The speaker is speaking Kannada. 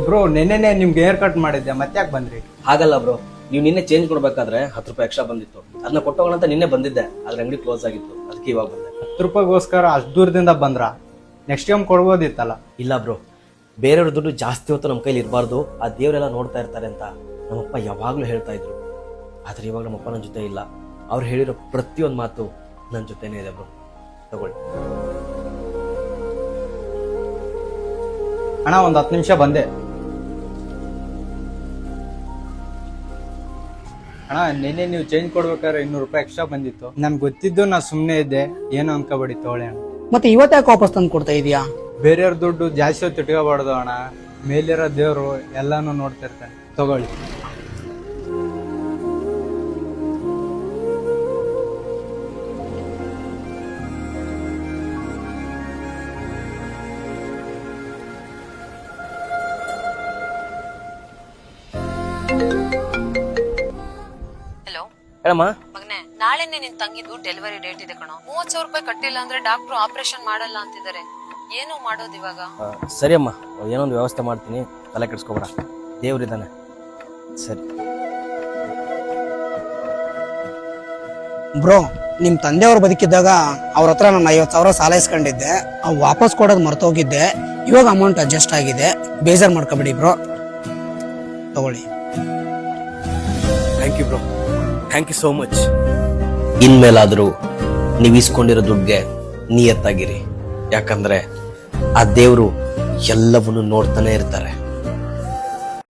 ಬ್ರೋ ನೆನ್ನೆನೆ ನಿಮ್ಗೆ ಹೇರ್ ಕಟ್ ಮಾಡಿದ್ದೆ ಮತ್ತೆ ಯಾಕೆ ಬಂದ್ರಿ? ಹಾಗಲ್ಲ ಬ್ರೋ, ನೀವು ನಿನ್ನೆ ಚೇಂಜ್ ಕೊಡ್ಬೇಕಾದ್ರೆ 10 ರೂಪಾಯಿ ಎಕ್ಸ್ಟ್ರಾ ಬಂದಿತ್ತು. ಅದನ್ನ ಕೊಟ್ಟೋಗೋಣ ಅಂತ ನಿನ್ನೆ ಬಂದಿದ್ದೆ, ಆದ್ರೆ ಅಂಗಡಿ ಕ್ಲೋಸ್ ಆಗಿತ್ತು, ಅದಕ್ಕೆ ಇವಾಗ ಬಂದೆ. 10 ರೂಪಾಯಿಗೋಸ್ಕರ ಅಷ್ಟು ದೂರದಿಂದ ಬಂದ್ರ? ನೆಕ್ಸ್ಟ್ ಟೈಮ್ ಕೊಡ್ಬೋದಿತ್ತಲ್ಲ. ಇಲ್ಲ ಬ್ರೋ, ಬೇರೆಯವ್ರ ದುಡ್ಡು ಜಾಸ್ತಿ ಹೊತ್ತು ನಮ್ಮ ಕೈಲಿ ಇರಬಾರ್ದು, ಆ ದೇವರೆಲ್ಲ ನೋಡ್ತಾ ಇರ್ತಾರೆ ಅಂತ ನಮ್ಮಪ್ಪ ಯಾವಾಗ್ಲೂ ಹೇಳ್ತಾ ಇದ್ರು. ಆದ್ರೆ ಇವಾಗ ನಮ್ಮಪ್ಪ ನನ್ನ ಜೊತೆ ಇಲ್ಲ. ಅವ್ರು ಹೇಳಿರೋ ಪ್ರತಿಯೊಂದು ಮಾತು ನನ್ನ ಜೊತೆನೇ ಇದೆ ಬ್ರೋ. ತಗೊಳ್ಳಿ ಅಣ್ಣ, ಒಂದ್ 10 ನಿಮಿಷ ಬಂದೆ. ಅಣ್ಣ, ನಿನ್ನೆ ನೀವು ಚೇಂಜ್ ಕೊಡ್ಬೇಕಾದ್ರೆ 200 ರೂಪಾಯಿ ಎಕ್ಸ್ಟ್ರಾ ಬಂದಿತ್ತು. ನಮ್ಗೆ ಗೊತ್ತಿದ್ದು ನಾ ಸುಮ್ಮನೆ ಇದ್ದೆ, ಏನು ಅನ್ಕೋಬೇಡಿ, ತಗೊಳ್ಳಿ ಅಣ್ಣ. ಮತ್ತೆ ಇವತ್ತು ಯಾಕೆ ವಾಪಸ್ ತಂದು ಕೊಡ್ತಾ ಇದೀಯಾ? ಬೇರೆಯವ್ರ ದುಡ್ಡು ಜಾಸ್ತಿ ಹೊತ್ತು ಇಟ್ಕೋಬಾರ್ದು ಅಣ್ಣ. ಮೇಲಿರೋ ದೇವ್ರು ಎಲ್ಲಾನು ನೋಡ್ತಿರ್ತಾನೆ, ತಗೊಳ್ಳಿ. ಹಲೋ ಹೇಳಮ್ಮ. ಮಗನೆ, ನಾಳೆನೆ ನಿನ್ ತಂಗಿದ್ದು ಡೆಲಿವರಿ ಡೇಟ್ ಇದೆ ಕಣೋ. 30,000 ರೂಪಾಯಿ ಕಟ್ಟಿಲ್ಲ ಅಂದ್ರೆ ಡಾಕ್ಟ್ರು ಆಪರೇಷನ್ ಮಾಡಲ್ಲ ಅಂತಿದ್ದಾರೆ. ಏನು ಮಾಡೋದು ಇವಾಗ? ಸರಿ ಅಮ್ಮ, ಏನೊಂದು ವ್ಯವಸ್ಥೆ ಮಾಡ್ತೀನಿ, ತಲೆ ಕೆಡಿಸ್ಕೊಬೇಡ, ದೇವ್ರಿದ್ದಾನೆ. ಸರಿ ಬ್ರೋ, ನಿಮ್ ತಂದೆಯವ್ರು ಬದುಕಿದ್ದಾಗ ಅವ್ರ ಹತ್ರ ನಾನು 50,000 ಸಾಲ ಇಸ್ಕೊಂಡಿದ್ದೆ. ಅವ್ ವಾಪಸ್ ಕೊಡೋದು ಮರ್ತೋಗಿದ್ದೆ. ಇವಾಗ ಅಮೌಂಟ್ ಅಡ್ಜಸ್ಟ್ ಆಗಿದೆ, ಬೇಜಾರ್ ಮಾಡ್ಕೋಬೇಡಿ ಬ್ರೋ. ತಗೊಳ್ಳಿ. Thank you bro, thank you so much. ಇನ್ಮೇಲಾದ್ರೂ ನೀವು ಇಸ್ಕೊಂಡಿರೋ ದುಡ್ಗೆ ನಿಯತ್ತಾಗಿರಿ, ಯಾಕಂದ್ರೆ ಆ ದೇವ್ರು ಎಲ್ಲವನ್ನೂ ನೋಡ್ತಾನೆ ಇರ್ತಾರೆ.